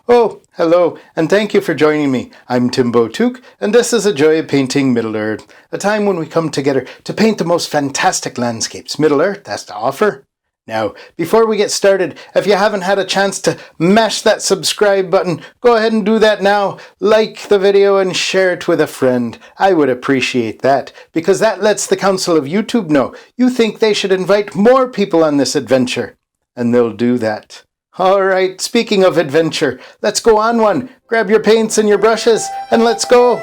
Oh, hello, and thank you for joining me. I'm Timbo Took, and this is A Joy of Painting Middle-earth, a time when we come together to paint the most fantastic landscapes Middle-earth has to offer. Now, before we get started, if you haven't had a chance to mash that subscribe button, go ahead and do that now. Like the video and share it with a friend. I would appreciate that, because that lets the Council of YouTube know you think they should invite more people on this adventure, and they'll do that. All right, speaking of adventure, let's go on one. Grab your paints and your brushes, and let's go.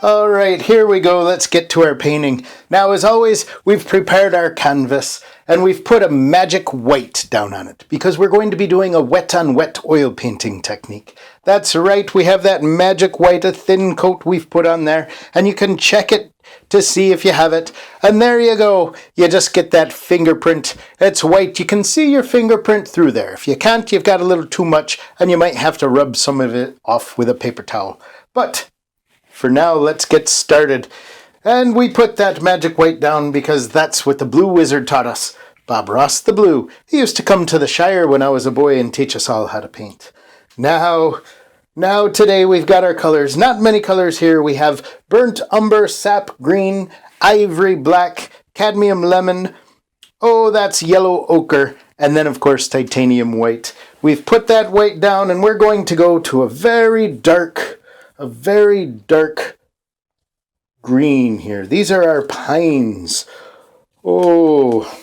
All right, here we go. Let's get to our painting. Now, as always, we've prepared our canvas, and we've put a magic white down on it, because we're going to be doing a wet-on-wet oil painting technique. That's right, we have that magic white, a thin coat we've put on there, and you can check it to see if you have it. And there you go. You just get that fingerprint. It's white. You can see your fingerprint through there. If you can't, you've got a little too much, and you might have to rub some of it off with a paper towel. But for now, let's get started. And we put that magic white down because that's what the Blue Wizard taught us. Bob Ross the Blue. He used to come to the Shire when I was a boy and teach us all how to paint. Now today we've got our colors. Not many colors here. We have burnt umber, sap green, ivory black, cadmium lemon. Oh, that's yellow ochre. And then, of course, titanium white. We've put that white down, and we're going to go to a very dark green here. These are our pines. Oh,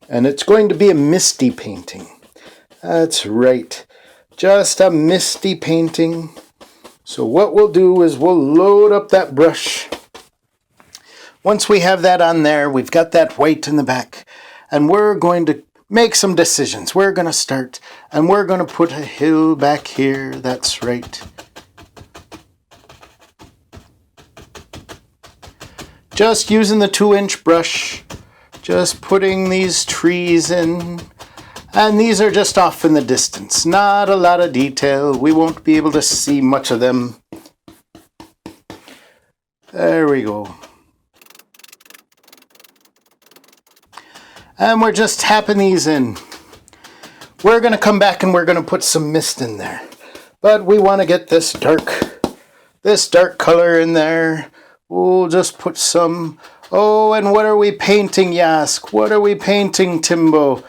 and it's going to be a misty painting. That's right. Just a misty painting. So what we'll do is we'll load up that brush. Once we have that on there, we've got that white in the back, and we're going to make some decisions. We're going to start, and we're going to put a hill back here. That's right. Just using the 2-inch brush, just putting these trees in. And these are just off in the distance. Not a lot of detail. We won't be able to see much of them. There we go. And we're just tapping these in. We're going to come back and we're going to put some mist in there. But we want to get this dark color in there. We'll just put some. Oh, and what are we painting, you ask? What are we painting, Timbo?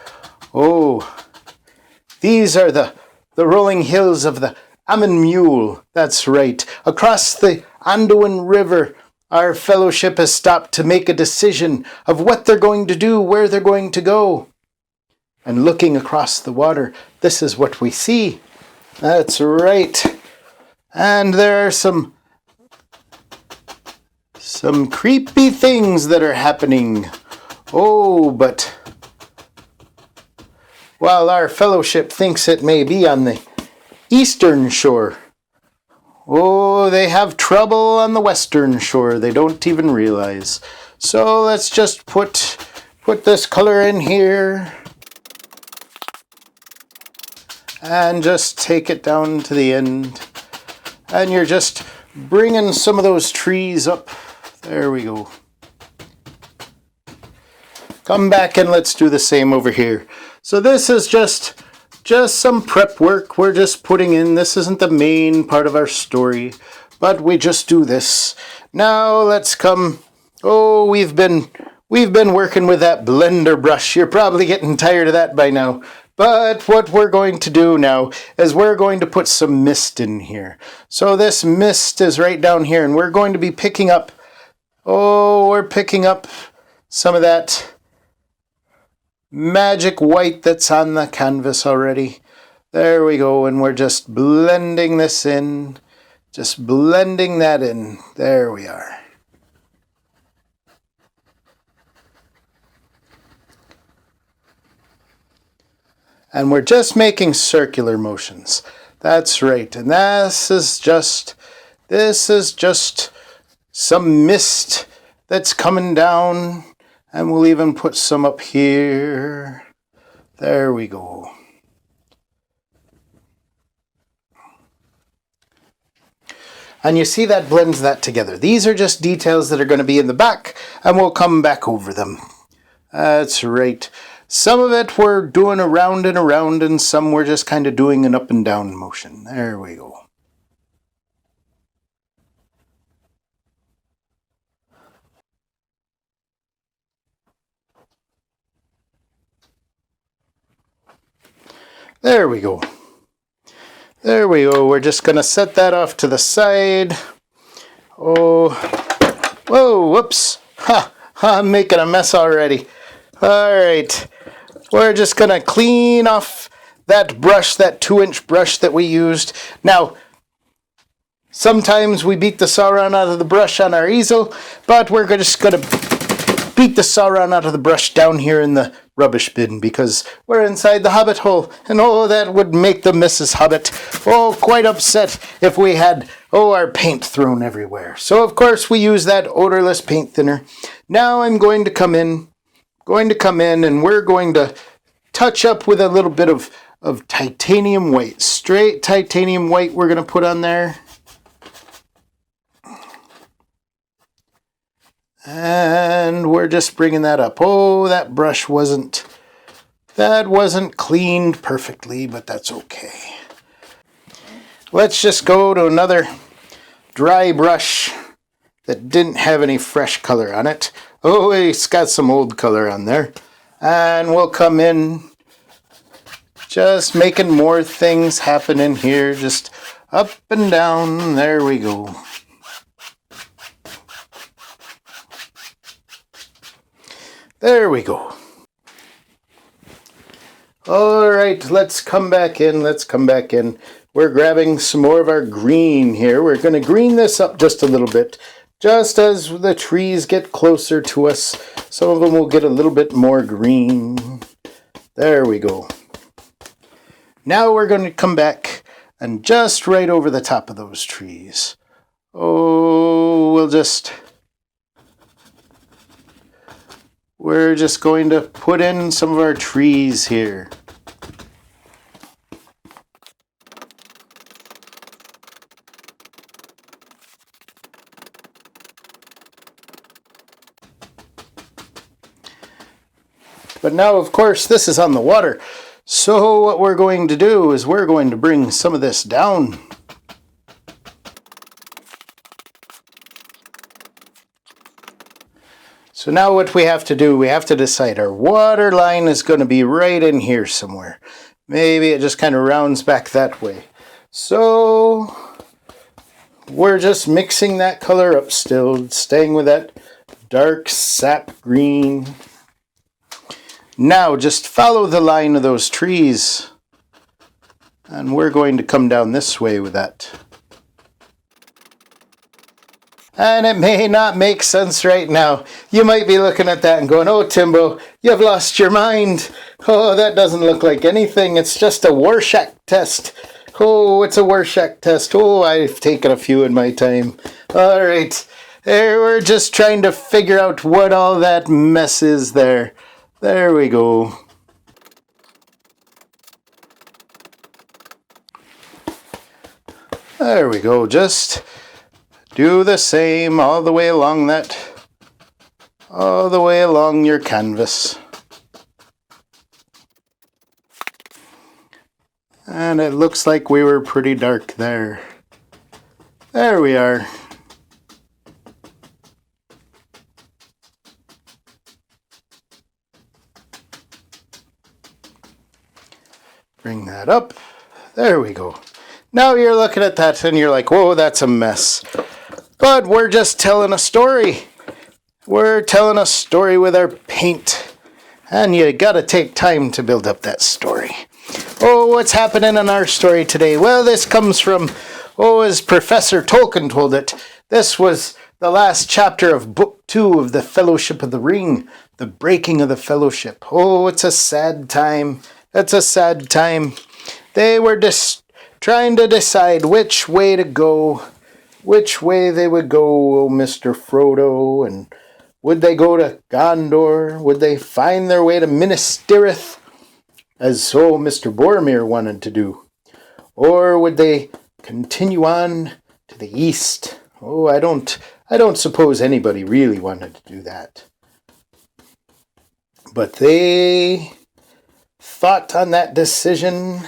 Oh, these are the rolling hills of the Emyn Muil. That's right. Across the Anduin River, our fellowship has stopped to make a decision of what they're going to do, where they're going to go. And looking across the water, this is what we see. That's right. And there are some creepy things that are happening. Oh, but while our fellowship thinks it may be on the eastern shore, oh, they have trouble on the western shore. They don't even realize. So let's just put this color in here and just take it down to the end. And you're just bringing some of those trees up. There we go. Come back and let's do the same over here. So this is just some prep work we're just putting in. This isn't the main part of our story, but we just do this. Now let's come. Oh, we've been working with that blender brush. You're probably getting tired of that by now. But what we're going to do now is we're going to put some mist in here. So this mist is right down here, and we're going to be picking up. Oh, we're picking up some of that magic white that's on the canvas already. There we go, and we're just blending this in. Just blending that in. There we are. And we're just making circular motions. That's right, and this is just some mist that's coming down. And we'll even put some up here. There we go. And you see that blends that together. These are just details that are going to be in the back, and we'll come back over them. That's right. Some of it we're doing around and around, and some we're just kind of doing an up and down motion. There we go. There we go. There we go. We're just going to set that off to the side. Oh, whoa, whoops. Ha, I'm making a mess already. All right. We're just going to clean off that brush, that 2-inch brush that we used. Now, sometimes we beat the Sauron out of the brush on our easel, but we're just going to beat the Sauron out of the brush down here in the rubbish bin because we're inside the hobbit hole, and oh, that would make the Mrs. Hobbit quite upset if we had our paint thrown everywhere. So of course we use that odorless paint thinner. Now I'm going to come in and we're going to touch up with a little bit of titanium white, straight titanium white we're going to put on there. And we're just bringing that up. Oh, that brush wasn't cleaned perfectly, but that's okay. Let's just go to another dry brush that didn't have any fresh color on it. Oh, it's got some old color on there. And we'll come in just making more things happen in here, just up and down. There we go. There we go. All right, let's come back in. We're grabbing some more of our green here. We're going to green this up just a little bit. Just as the trees get closer to us, some of them will get a little bit more green. There we go. Now we're going to come back and just right over the top of those trees. We're just going to put in some of our trees here. But now, of course, this is on the water. So what we're going to do is we're going to bring some of this down. So now what we have to do, we have to decide our water line is going to be right in here somewhere. Maybe it just kind of rounds back that way. So we're just mixing that color up still, staying with that dark sap green. Now just follow the line of those trees. And we're going to come down this way with that. And it may not make sense right now. You might be looking at that and going, oh, Timbo, you've lost your mind. Oh, that doesn't look like anything. It's just a Rorschach test. Oh, it's a Rorschach test. Oh, I've taken a few in my time. All right. We're just trying to figure out what all that mess is there. There we go. There we go. Just do the same all the way along your canvas. And it looks like we were pretty dark there. There we are. Bring that up. There we go. Now you're looking at that and you're like, whoa, that's a mess. But we're just telling a story. We're telling a story with our paint. And you gotta take time to build up that story. Oh, what's happening in our story today? Well, this comes from, as Professor Tolkien told it, this was the last chapter of Book 2 of the Fellowship of the Ring, the breaking of the Fellowship. Oh, it's a sad time. It's a sad time. They were just trying to decide which way to go, which way they would go, Mr. Frodo, and would they go to Gondor? Would they find their way to Minas Tirith, as Mr. Boromir wanted to do? Or would they continue on to the east. Oh, I don't suppose anybody really wanted to do that. But they thought on that decision,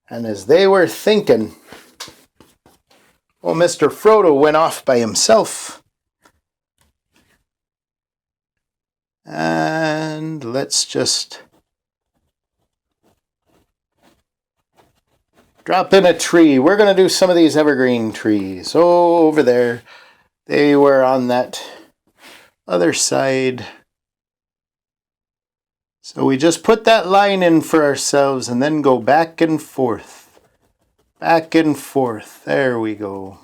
and as they were thinking, well, Mr. Frodo went off by himself. And let's just drop in a tree. We're going to do some of these evergreen trees. Oh, over there. They were on that other side. So we just put that line in for ourselves and then go back and forth. Back and forth. There we go.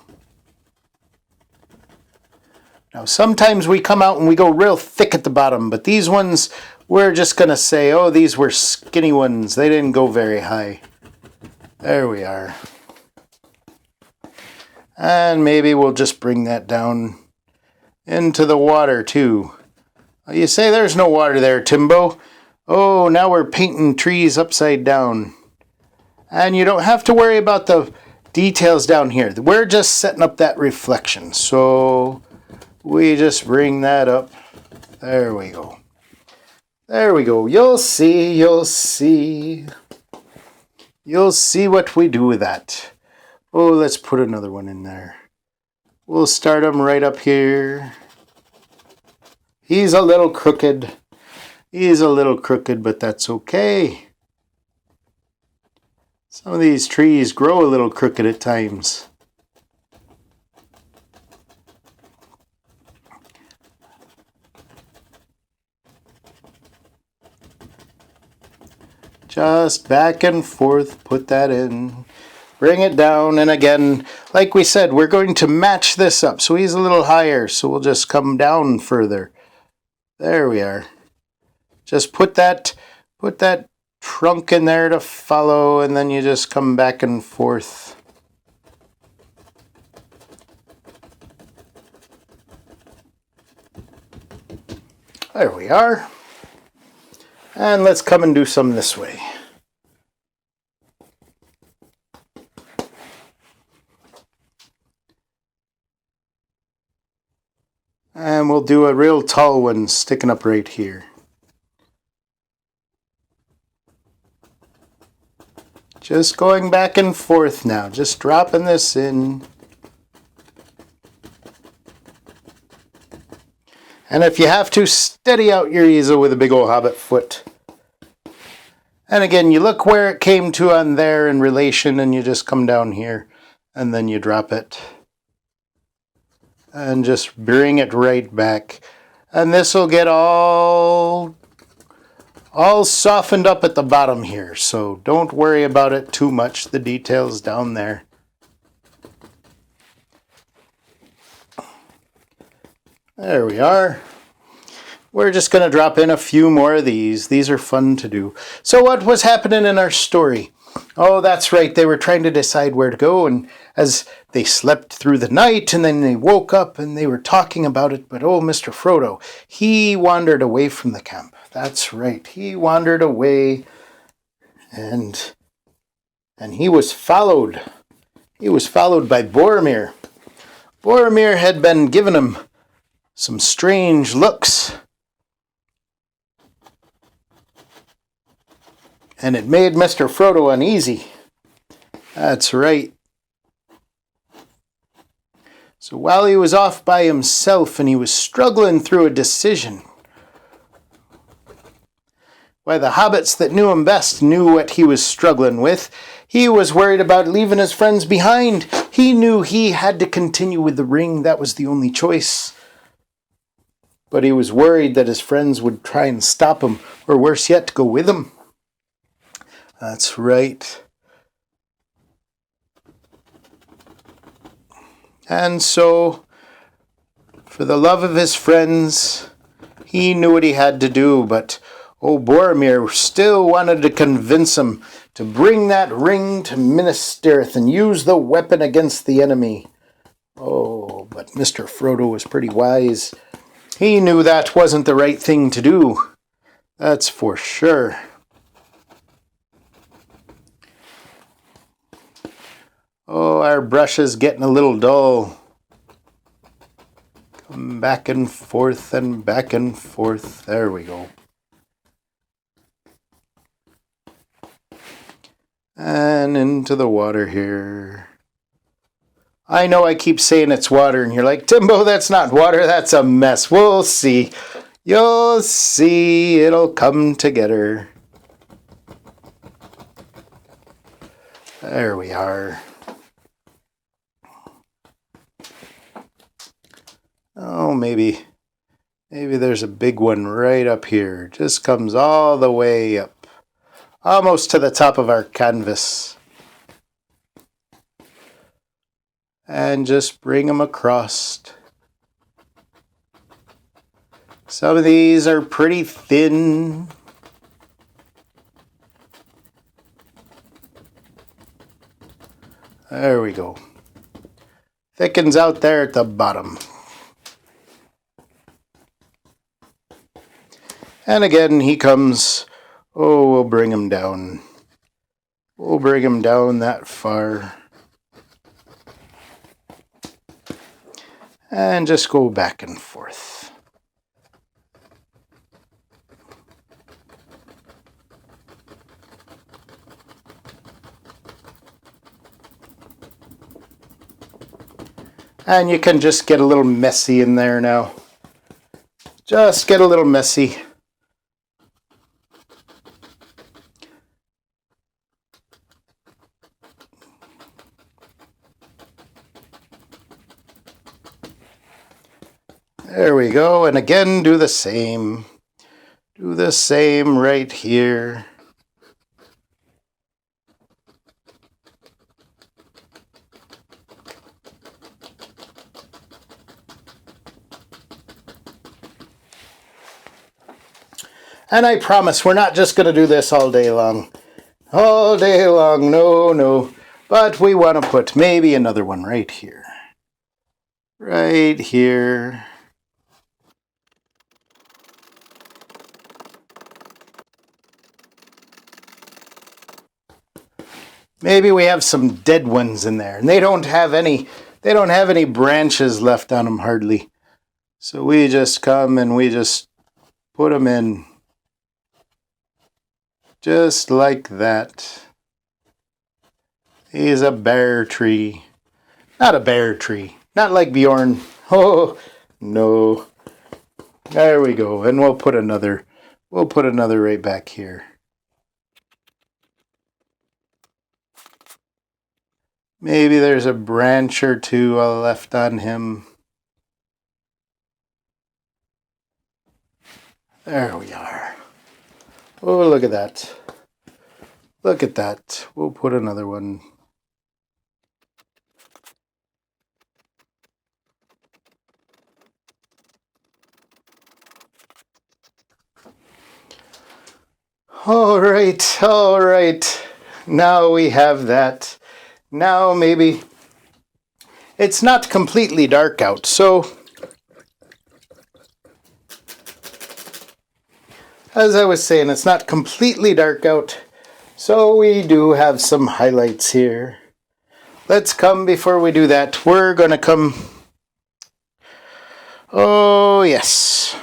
Now sometimes we come out and we go real thick at the bottom, but these ones we're just going to say, oh, these were skinny ones. They didn't go very high. There we are. And maybe we'll just bring that down into the water too. You say there's no water there, Timbo. Oh, now we're painting trees upside down. And you don't have to worry about the details down here. We're just setting up that reflection. So we just bring that up. There we go. There we go. You'll see, you'll see. You'll see what we do with that. Oh, let's put another one in there. We'll start him right up here. He's a little crooked. He's a little crooked, but that's okay. Some of these trees grow a little crooked at times. Just back and forth, put that in, bring it down, and again, like we said, we're going to match this up. So he's a little higher, so we'll just come down further. There we are. Just put that trunk in there to follow, and then you just come back and forth. There we are. And let's come and do some this way. And we'll do a real tall one sticking up right here. Just going back and forth now, just dropping this in. And if you have to, steady out your easel with a big old hobbit foot. And again, you look where it came to on there in relation, and you just come down here, and then you drop it. And just bring it right back. And this will get all softened up at the bottom here, so don't worry about it too much, the details down there. There we are. We're just going to drop in a few more of these. These are fun to do. So what was happening in our story? Oh, that's right, they were trying to decide where to go, and as they slept through the night, and then they woke up and they were talking about it, but oh, Mr. Frodo, he wandered away from the camp. That's right, he wandered away, and he was followed. He was followed by Boromir. Boromir had been giving him some strange looks, and it made Mr. Frodo uneasy. That's right. So while he was off by himself and he was struggling through a decision, why, the hobbits that knew him best knew what he was struggling with. He was worried about leaving his friends behind. He knew he had to continue with the ring. That was the only choice. But he was worried that his friends would try and stop him, or worse yet, go with him. That's right. And so, for the love of his friends, he knew what he had to do, but Boromir still wanted to convince him to bring that ring to Minas Tirith and use the weapon against the enemy. Oh, but Mr. Frodo was pretty wise. He knew that wasn't the right thing to do. That's for sure. Oh, Oh, our brush is getting a little dull. Come back and forth and back and forth. There we go. And into the water here. I know I keep saying it's water, and you're like, Timbo, that's not water, that's a mess. We'll see. You'll see. It'll come together. There we are. Oh, maybe there's a big one right up here. Just comes all the way up. Almost to the top of our canvas. And just bring them across. Some of these are pretty thin. There we go. Thickens out there at the bottom. And again, he comes. Oh, we'll bring him down. We'll bring him down that far. And just go back and forth. And you can just get a little messy in there now. Just get a little messy. There we go, and again do the same. Do the same right here. And I promise we're not just going to do this all day long. All day long, no. But we want to put maybe another one right here. Right here. Maybe we have some dead ones in there, and they don't have any branches left on them hardly. So we just come and we just put them in. Just like that. He's a bear tree. Not a bear tree. Not like Bjorn. Oh, no. There we go. And we'll put another right back here. Maybe there's a branch or two left on him. There we are. Oh, look at that. Look at that. We'll put another one. All right. Now we have that. Now maybe it's not completely dark out, so as I was saying, it's not completely dark out, so we do have some highlights here. Let's come, before we do that, we're going to come, oh yes,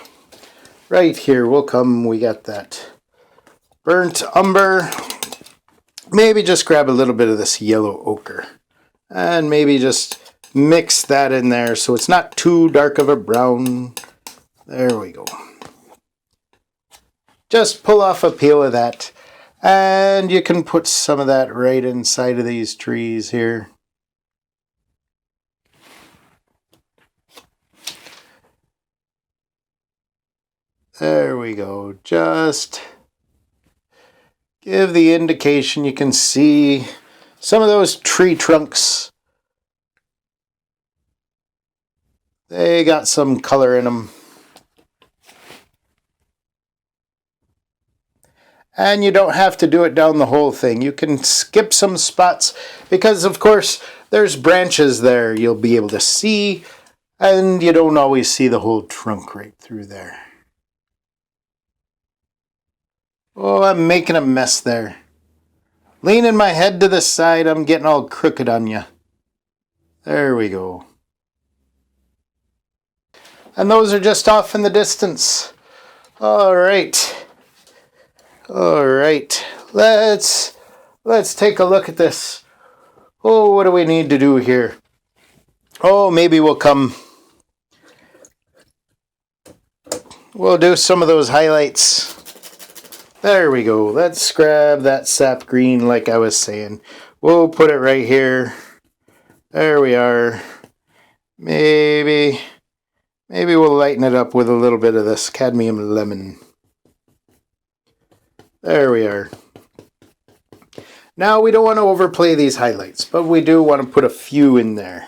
right here we'll come, we got that burnt umber. Maybe just grab a little bit of this yellow ochre and maybe just mix that in there so it's not too dark of a brown. There we go. Just pull off a peel of that, and you can put some of that right inside of these trees here. There we go. Just give the indication. You can see some of those tree trunks. They got some color in them. And you don't have to do it down the whole thing. You can skip some spots because, of course, there's branches there you'll be able to see, and you don't always see the whole trunk right through there. Oh, I'm making a mess there. Leaning my head to the side, I'm getting all crooked on you. There we go. And those are just off in the distance. All right. Let's take a look at this. Oh, what do we need to do here? Oh, maybe we'll do some of those highlights. There we go. Let's grab that sap green like I was saying. We'll put it right here. There we are. Maybe we'll lighten it up with a little bit of this cadmium lemon. There we are. Now we don't want to overplay these highlights, but we do want to put a few in there.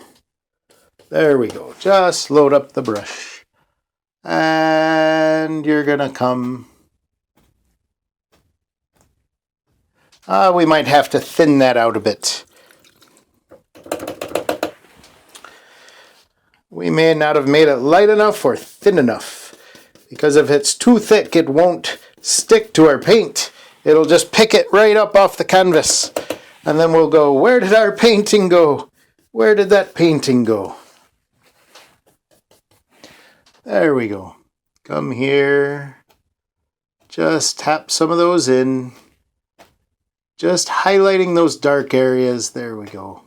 There we go. Just load up the brush. And you're going to come... we might have to thin that out a bit. We may not have made it light enough or thin enough, because if it's too thick, it won't stick to our paint. It'll just pick it right up off the canvas. And then we'll go, where did our painting go? Where did that painting go? There we go. Come here. Just tap some of those in. Just highlighting those dark areas. There we go.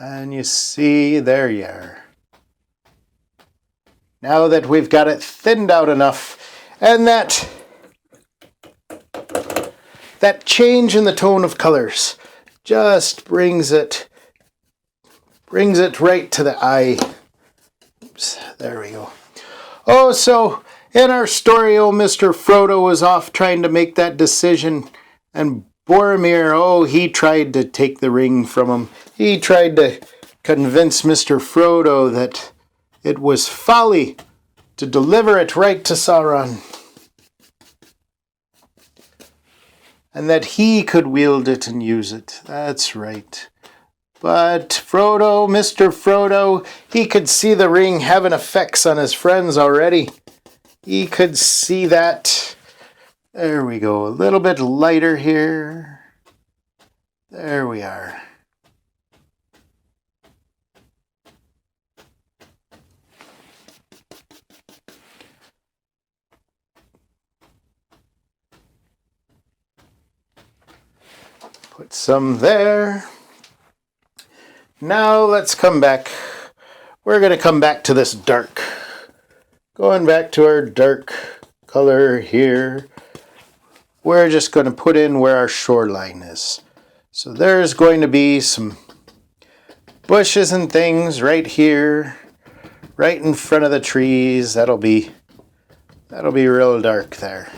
And you see, there you are. Now that we've got it thinned out enough, and that change in the tone of colors just brings it right to the eye. Oops, there we go. Oh, so in our story, Mr. Frodo was off trying to make that decision, and Boromir, he tried to take the ring from him. He tried to convince Mr. Frodo that it was folly to deliver it right to Sauron, and that he could wield it and use it. That's right. But Mr. Frodo, he could see the ring having effects on his friends already. He could see that. There we go. A little bit lighter here. There we are. Put some there. Now let's come back. We're going to come back to this dark. Going back to our dark color here. We're just going to put in where our shoreline is. So there's going to be some bushes and things right here, right in front of the trees. That'll be real dark there.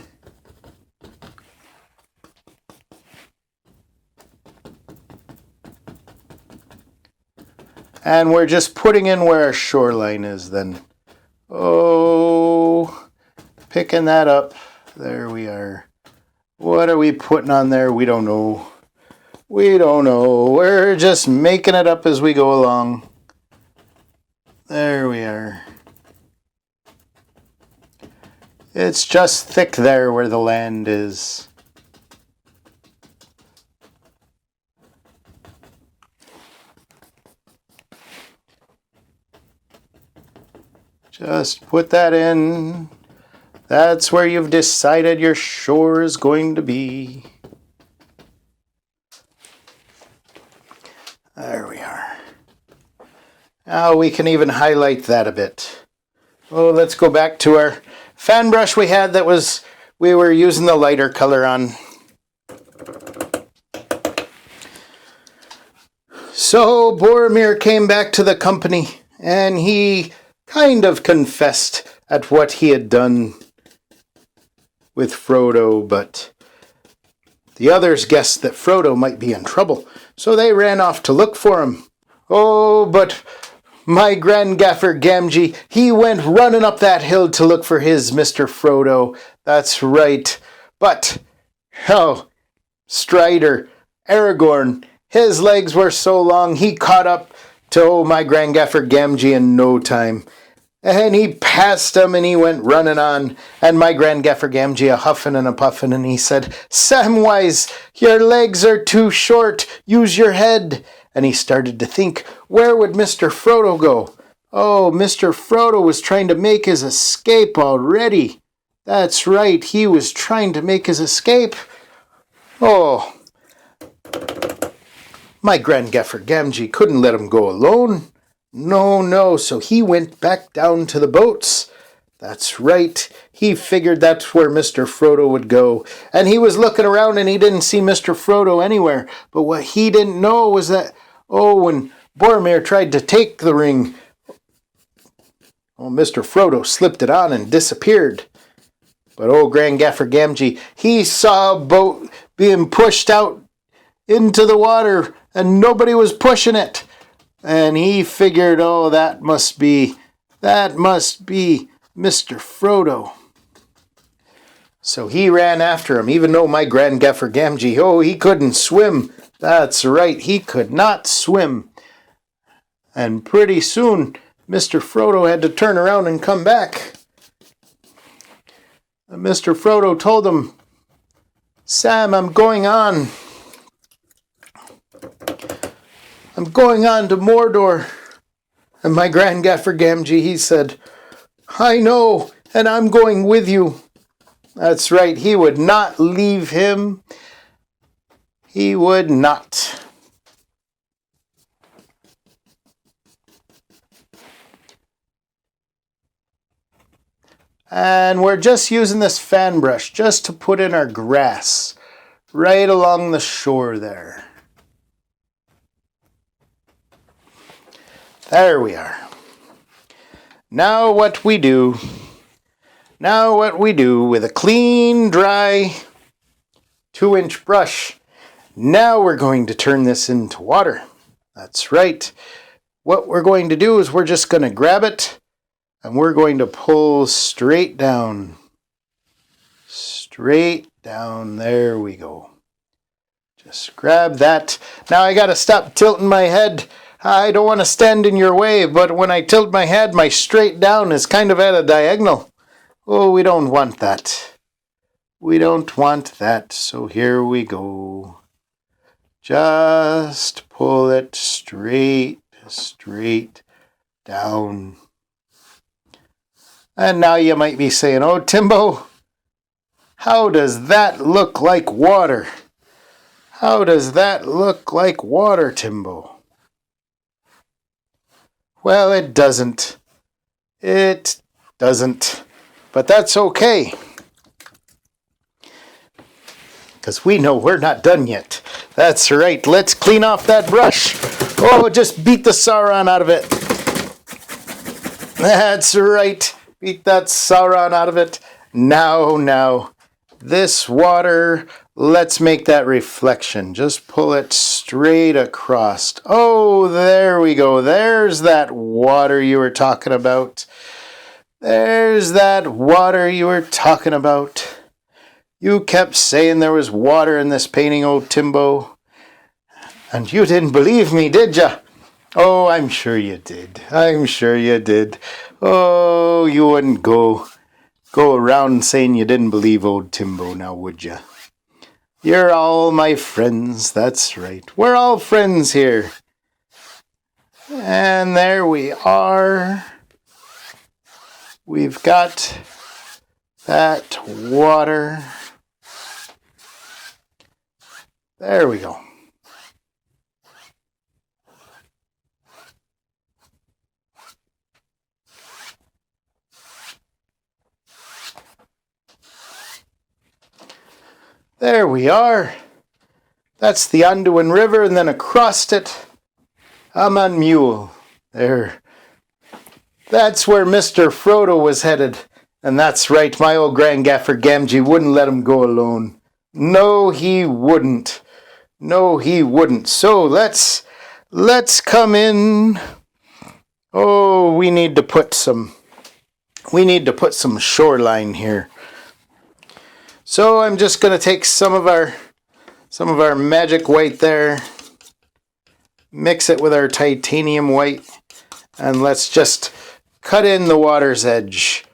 And we're just putting in where our shoreline is then. Oh, picking that up. There we are. What are we putting on there? We don't know. We don't know. We're just making it up as we go along. There we are. It's just thick there where the land is. Just put that in. That's where you've decided your shore is going to be. There we are. Now we can even highlight that a bit. Oh, let's go back to our fan brush we had we were using the lighter color on. So Boromir came back to the company and he kind of confessed at what he had done with Frodo, but the others guessed that Frodo might be in trouble, so they ran off to look for him. Oh, but my Grand Gaffer Gamgee, he went running up that hill to look for his Mr. Frodo. That's right. But, Strider, Aragorn, his legs were so long, he caught up to my Grand Gaffer Gamgee in no time. And he passed him and he went running on. And my grand gaffer Gamgee a huffing and a puffing, and he said, Samwise, your legs are too short. Use your head. And he started to think, where would Mr. Frodo go? Oh, Mr. Frodo was trying to make his escape already. That's right, he was trying to make his escape. Oh, my grand gaffer Gamgee couldn't let him go alone. No, so he went back down to the boats. That's right, he figured that's where Mr. Frodo would go. And he was looking around and he didn't see Mr. Frodo anywhere. But what he didn't know was that, when Boromir tried to take the ring, Mr. Frodo slipped it on and disappeared. But Grand Gaffer Gamgee, he saw a boat being pushed out into the water and nobody was pushing it. And he figured, that must be Mr. Frodo. So he ran after him, even though my Grand Gaffer Gamgee, he couldn't swim. That's right, he could not swim. And pretty soon, Mr. Frodo had to turn around and come back. And Mr. Frodo told him, Sam, I'm going on. I'm going on to Mordor. And my Grand Gaffer Gamgee, he said, I know, and I'm going with you. That's right, he would not leave him. He would not. And we're just using this fan brush just to put in our grass right along the shore there. There we are. Now what we do with a clean, dry 2-inch brush, now we're going to turn this into water. That's right. What we're going to do is we're just going to grab it and we're going to pull straight down. Straight down. There we go. Just grab that. Now I got to stop tilting my head. I don't want to stand in your way, but when I tilt my head, my straight down is kind of at a diagonal. We don't want that. We don't want that. So here we go. Just pull it straight down. And now you might be saying, Timbo, how does that look like water? How does that look like water, Timbo? Well, it doesn't. It doesn't. But that's okay. Because we know we're not done yet. That's right. Let's clean off that brush. Just beat the Sauron out of it. That's right. Beat that Sauron out of it. Now, this water, let's make that reflection. Just pull it straight across. There we go. There's that water you were talking about. There's that water you were talking about. You kept saying there was water in this painting, Timbo. And you didn't believe me, did ya? I'm sure you did. I'm sure you did. You wouldn't go around saying you didn't believe old Timbo now, would ya? You're all my friends, that's right. We're all friends here. And there we are. We've got that water. There we go. There we are. That's the Anduin River, and then across it, Emyn Muil. There. That's where Mr. Frodo was headed. And that's right, my old Grand Gaffer Gamgee wouldn't let him go alone. No, he wouldn't. No, he wouldn't. So let's come in. We need to put some shoreline here. So I'm just going to take some of our magic white there, mix it with our titanium white, and let's just cut in the water's edge.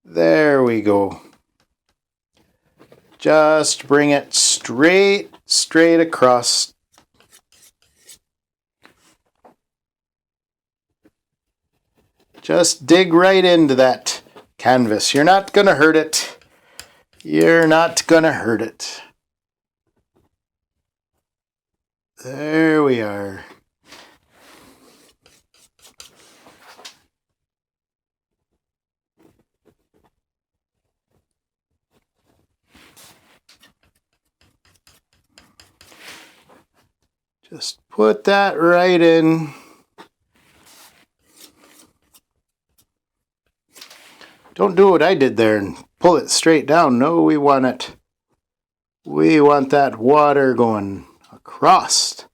There we go. Just bring it straight across. Just dig right into that canvas. You're not going to hurt it. You're not going to hurt it. There we are. Just put that right in. Don't do what I did there and pull it straight down. No, we want it. We want that water going across.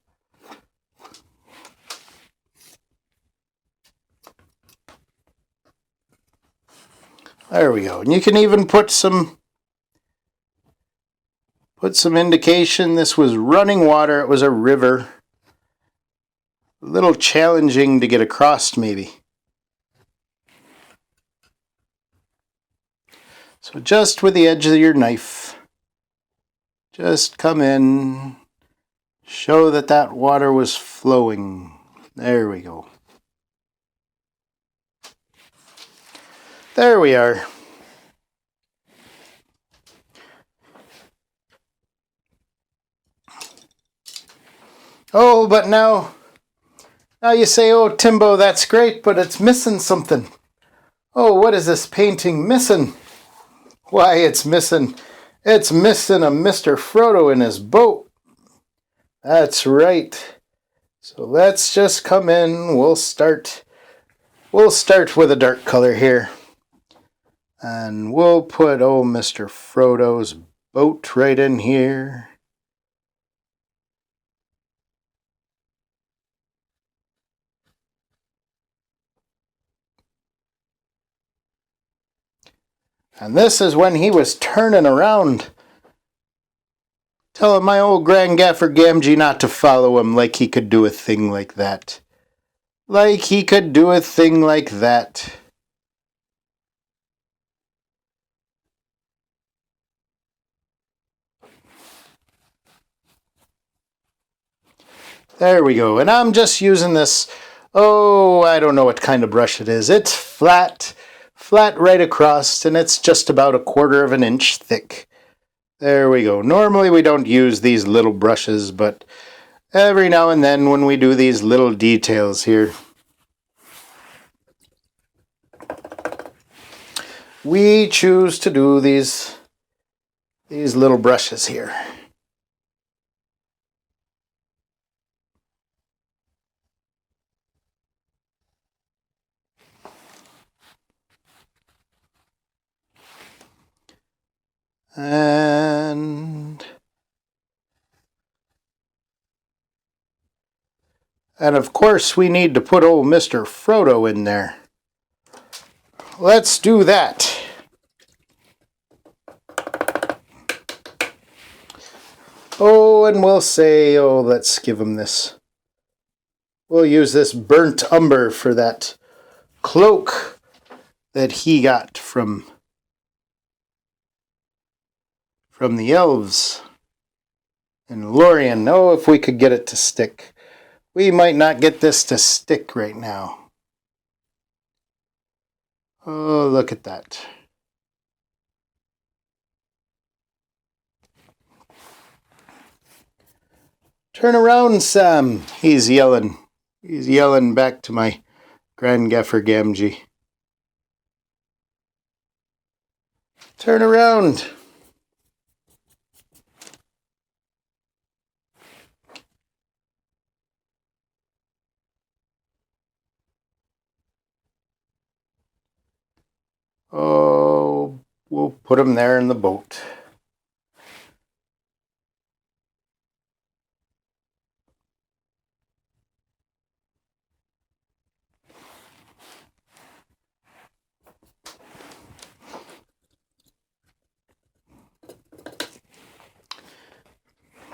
There we go. And you can even put some indication this was running water. It was a river. A little challenging to get across maybe. So just with the edge of your knife, just come in, show that that water was flowing. There we go. There we are. Oh, but now you say, oh, Timbo, that's great, but it's missing something. Oh, what is this painting missing? Why, it's missing a Mr. Frodo in his boat. That's right. So let's just come in. We'll start with a dark color here. And we'll put old Mr. Frodo's boat right in here. And this is when he was turning around, telling my old grandgaffer Gamgee not to follow him, like he could do a thing like that. Like he could do a thing like that. There we go. And I'm just using this, I don't know what kind of brush it is. It's flat right across, and it's just about 1/4 of an inch thick. There we go. Normally we don't use these little brushes, but every now and then when we do these little details here, we choose to do these little brushes here. And of course we need to put old Mr. Frodo in there. Let's do that. Oh, and we'll say, let's give him this. We'll use this burnt umber for that cloak that he got from the elves in Lorien. Oh, if we could get it to stick. We might not get this to stick right now. Oh, look at that. Turn around, Sam, he's yelling. He's yelling back to my grandgaffer Gamgee. Turn around. Oh, we'll put him there in the boat.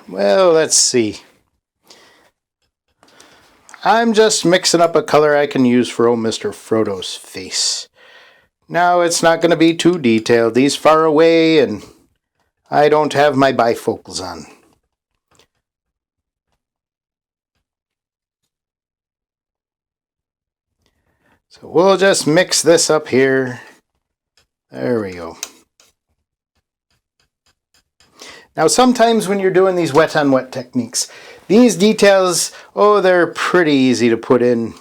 Well, let's see. I'm just mixing up a color I can use for old Mr. Frodo's face. Now it's not going to be too detailed. He's far away and I don't have my bifocals on. So we'll just mix this up here. There we go. Now sometimes when you're doing these wet on wet techniques, these details, oh, they're pretty easy to put in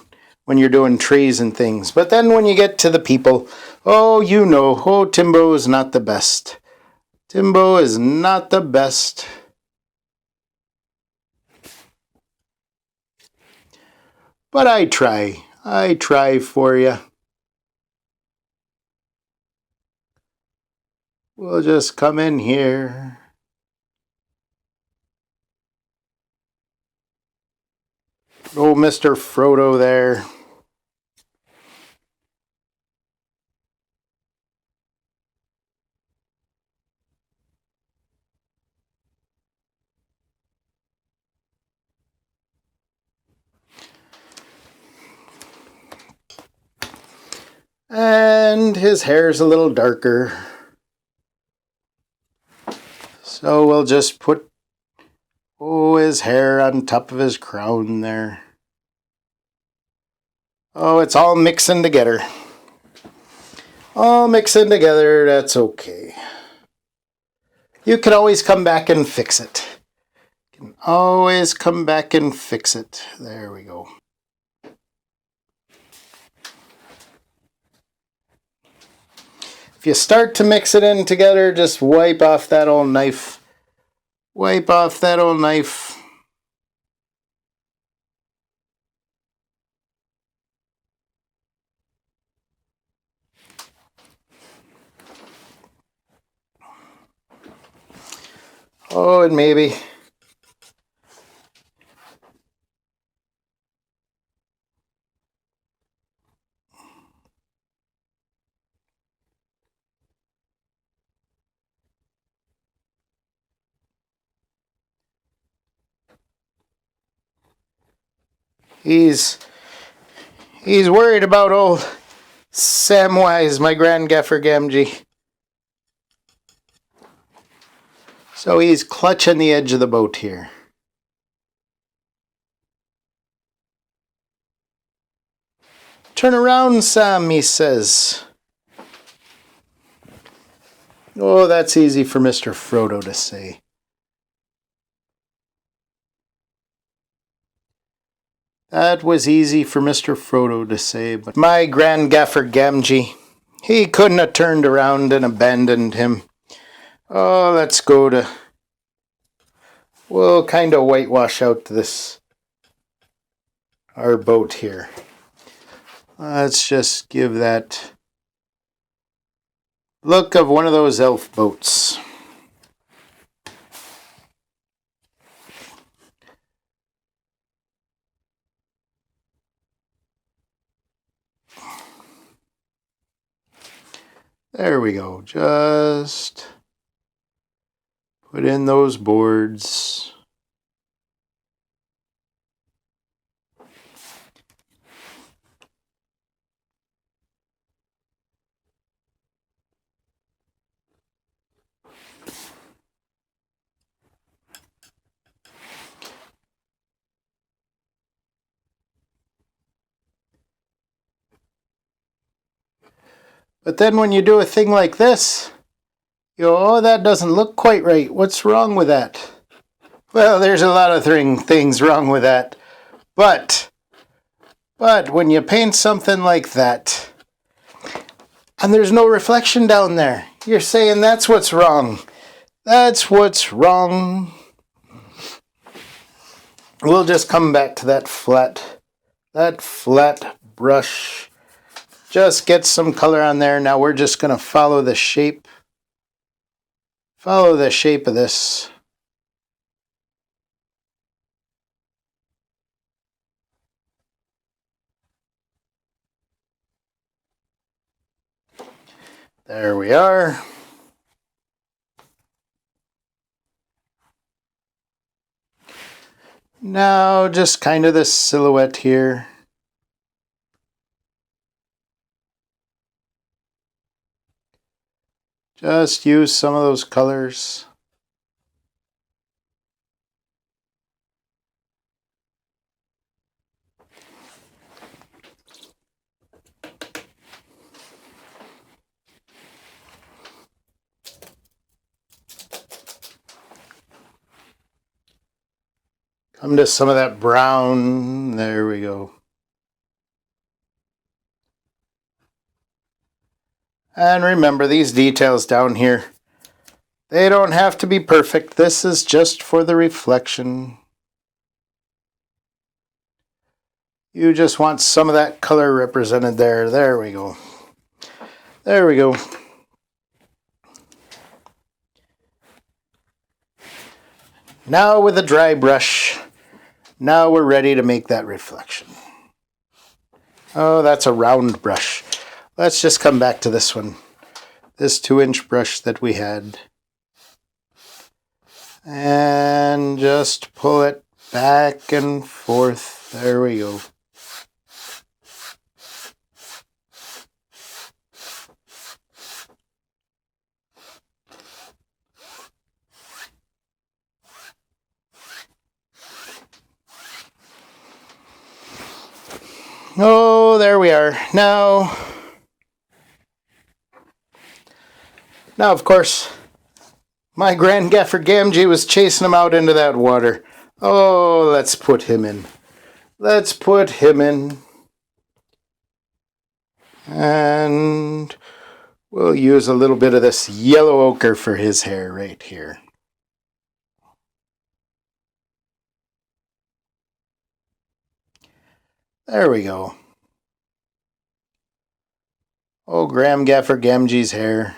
when you're doing trees and things. But then when you get to the people, oh, you know, oh, Timbo is not the best. Timbo is not the best. But I try for you. We'll just come in here. Oh, Mr. Frodo there. And his hair's a little darker. So we'll just put, oh, his hair on top of his crown there. Oh, it's all mixing together. All mixing together, that's okay. You can always come back and fix it. You can always come back and fix it. There we go. If you start to mix it in together, just wipe off that old knife. Wipe off that old knife. Oh, and maybe. He's worried about old Samwise, my grand gaffer Gamgee. So he's clutching the edge of the boat here. Turn around, Sam, he says. Oh, that's easy for Mr. Frodo to say. That was easy for Mr. Frodo to say, but my grand gaffer Gamgee, he couldn't have turned around and abandoned him. Oh, let's go to... We'll kind of whitewash out our boat here. Let's just give that look of one of those elf boats. There we go. Just put in those boards. But then when you do a thing like this, you go, oh, that doesn't look quite right. What's wrong with that? Well, there's a lot of things wrong with that. But when you paint something like that, and there's no reflection down there, you're saying that's what's wrong. That's what's wrong. We'll just come back to that flat brush. Just get some color on there. Now we're just going to follow the shape. Follow the shape of this. There we are. Now just kind of this silhouette here. Just use some of those colors. Come to some of that brown. There we go. And remember, these details down here, they don't have to be perfect. This is just for the reflection. You just want some of that color represented there. There we go. There we go. Now with a dry brush, now we're ready to make that reflection. Oh, that's a round brush. Let's just come back to this one. This 2-inch brush that we had. And just pull it back and forth. There we go. Oh, there we are. Now, of course, my Grand Gaffer Gamgee was chasing him out into that water. Oh, let's put him in. Let's put him in. And we'll use a little bit of this yellow ochre for his hair right here. There we go. Oh, Grand Gaffer Gamgee's hair.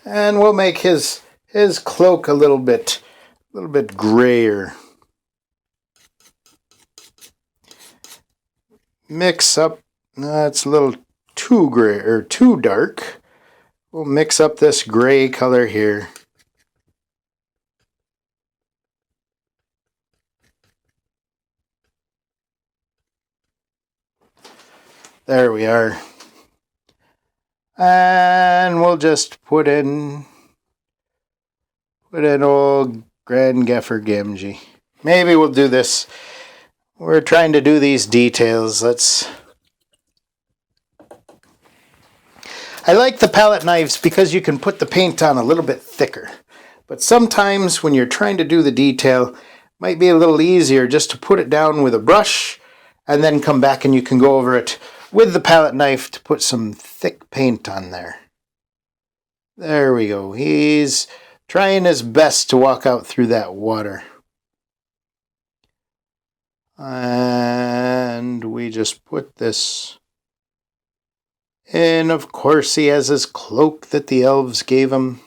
And we'll make his cloak a little bit grayer. Mix up. It's a little too gray or too dark. We'll mix up this gray color here. There we are. And we'll just put in old Grand Gaffer Gamgee. Maybe we'll do this. We're trying to do these details. I like the palette knives because you can put the paint on a little bit thicker. But sometimes when you're trying to do the detail, it might be a little easier just to put it down with a brush and then come back and you can go over it with the palette knife to put some thick paint on there. There we go. He's trying his best to walk out through that water. And we just put this in. Of course, he has his cloak that the elves gave him.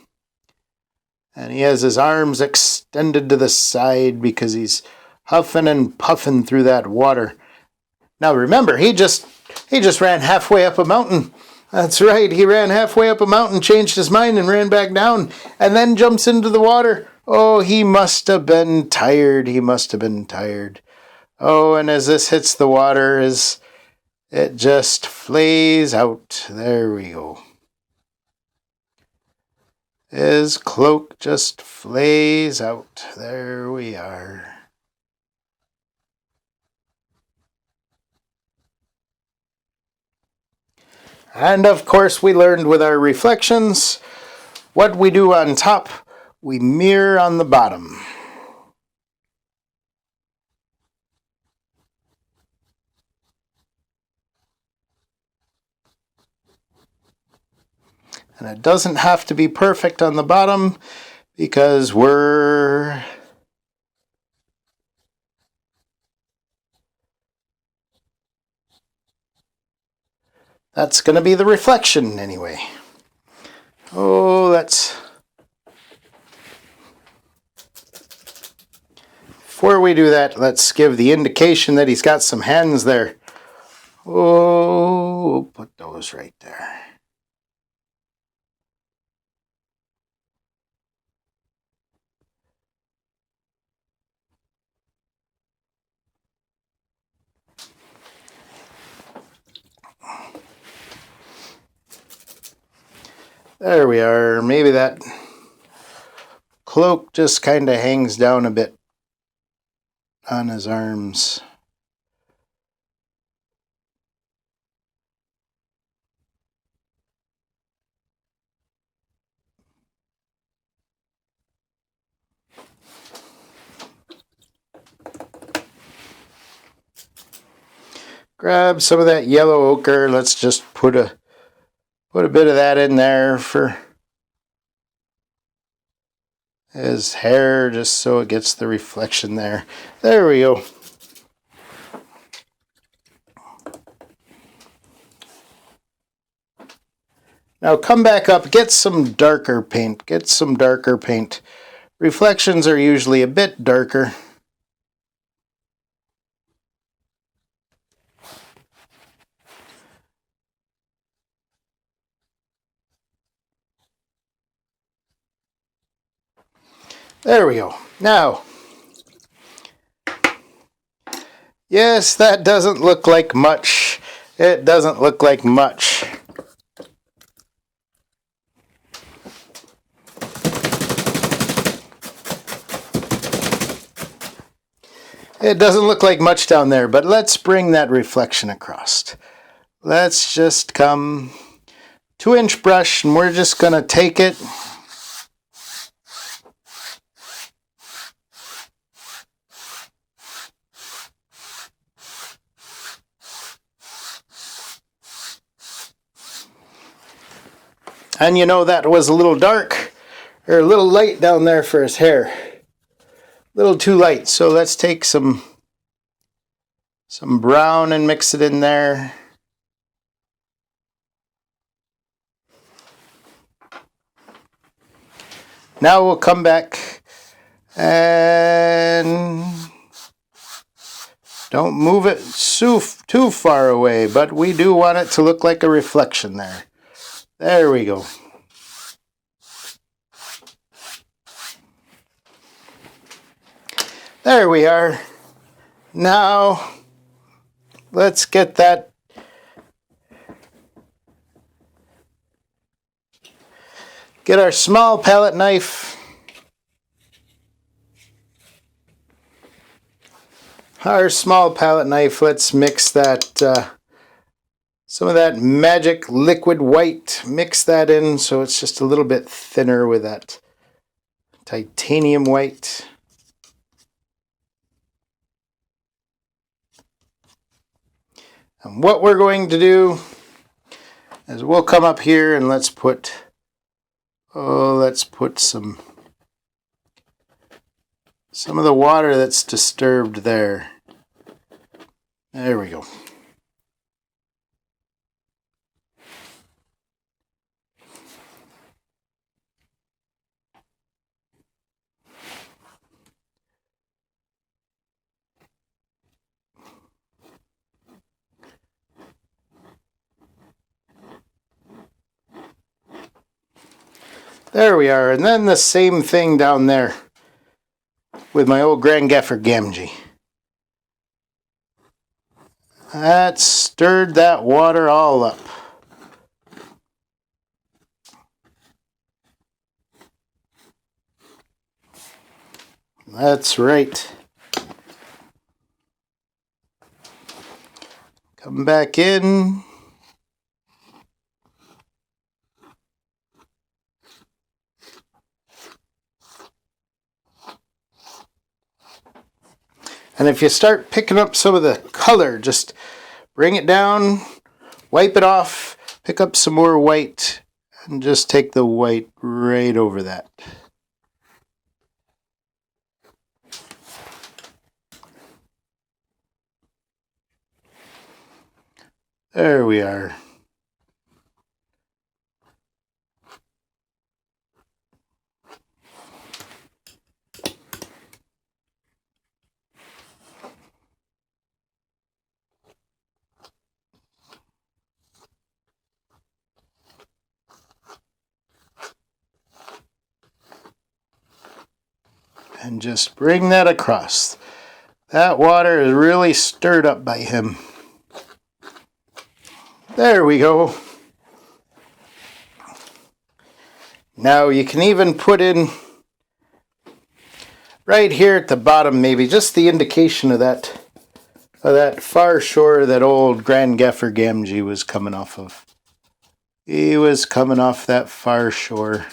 And he has his arms extended to the side because he's huffing and puffing through that water. Now remember, he just ran halfway up a mountain. That's right, he ran halfway up a mountain, changed his mind and ran back down, and then jumps into the water. Oh, he must have been tired. He must have been tired. Oh, and as this hits the water, it just flays out. There we go. His cloak just flays out. There we are. And of course, we learned with our reflections, what we do on top, we mirror on the bottom. And it doesn't have to be perfect on the bottom because that's going to be the reflection anyway. Oh, before we do that, let's give the indication that he's got some hands there. Oh, we'll put those right there. There we are. Maybe that cloak just kind of hangs down a bit on his arms. Grab some of that yellow ochre. Let's just put a bit of that in there for his hair, just so it gets the reflection there. There we go. Now come back up, get some darker paint. Get some darker paint. Reflections are usually a bit darker. There we go. Now, yes, that doesn't look like much. It doesn't look like much. It doesn't look like much down there, but let's bring that reflection across. Let's just come 2-inch brush, and we're just going to take it. And you know, that was a little dark, or a little light down there for his hair. A little too light, so let's take some brown and mix it in there. Now we'll come back and don't move it too far away, but we do want it to look like a reflection there. There we go. There we are. Now, let's get that. Get our small palette knife. Our small palette knife, let's mix that, some of that magic liquid white. Mix that in so it's just a little bit thinner with that titanium white. And what we're going to do is we'll come up here and let's put some of the water that's disturbed there. There we go. There we are, and then the same thing down there with my old Grand Gaffer Gamgee. That stirred that water all up. That's right. Come back in. And if you start picking up some of the color, just bring it down, wipe it off, pick up some more white, and just take the white right over that. There we are. And just bring that across. That water is really stirred up by him. There we go. Now you can even put in right here at the bottom, maybe just the indication of that far shore that old Grand Gaffer Gamgee was coming off of. He was coming off that far shore.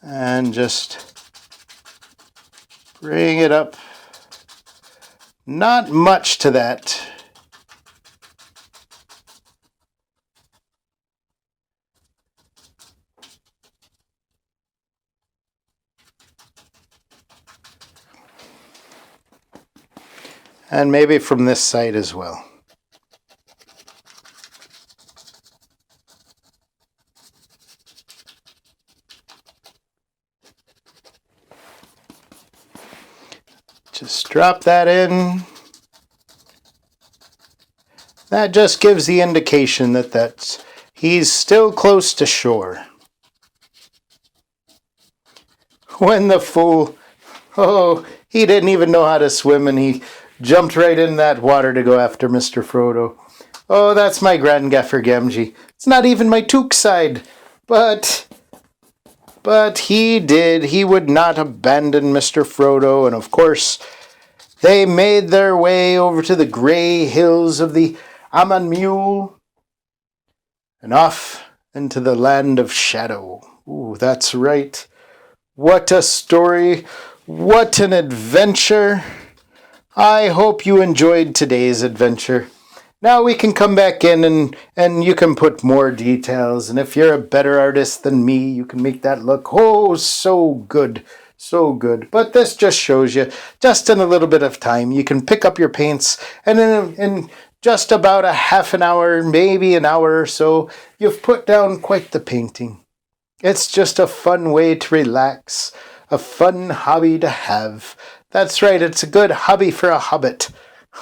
And just bring it up. Not much to that. And maybe from this side as well. Just drop that in. That just gives the indication that he's still close to shore. When the fool, he didn't even know how to swim and he jumped right in that water to go after Mr. Frodo. Oh, that's my Grand Gaffer Gamgee. It's not even my Took side, but he did. He would not abandon Mr. Frodo, and of course, they made their way over to the grey hills of the Emyn Muil, and off into the land of shadow. Ooh, that's right. What a story. What an adventure. I hope you enjoyed today's adventure. Now we can come back in and you can put more details. And if you're a better artist than me, you can make that look, so good. So good. But this just shows you, just in a little bit of time, you can pick up your paints and in just about a half an hour, maybe an hour or so, you've put down quite the painting. It's just a fun way to relax, a fun hobby to have. That's right, it's a good hobby for a hobbit.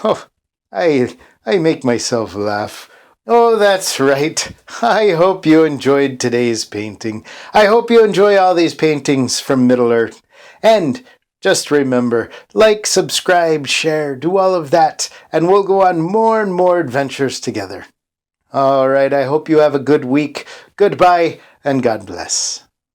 Oh, I make myself laugh. Oh, that's right. I hope you enjoyed today's painting. I hope you enjoy all these paintings from Middle-earth. And just remember, like, subscribe, share, do all of that, and we'll go on more and more adventures together. All right, I hope you have a good week. Goodbye, and God bless.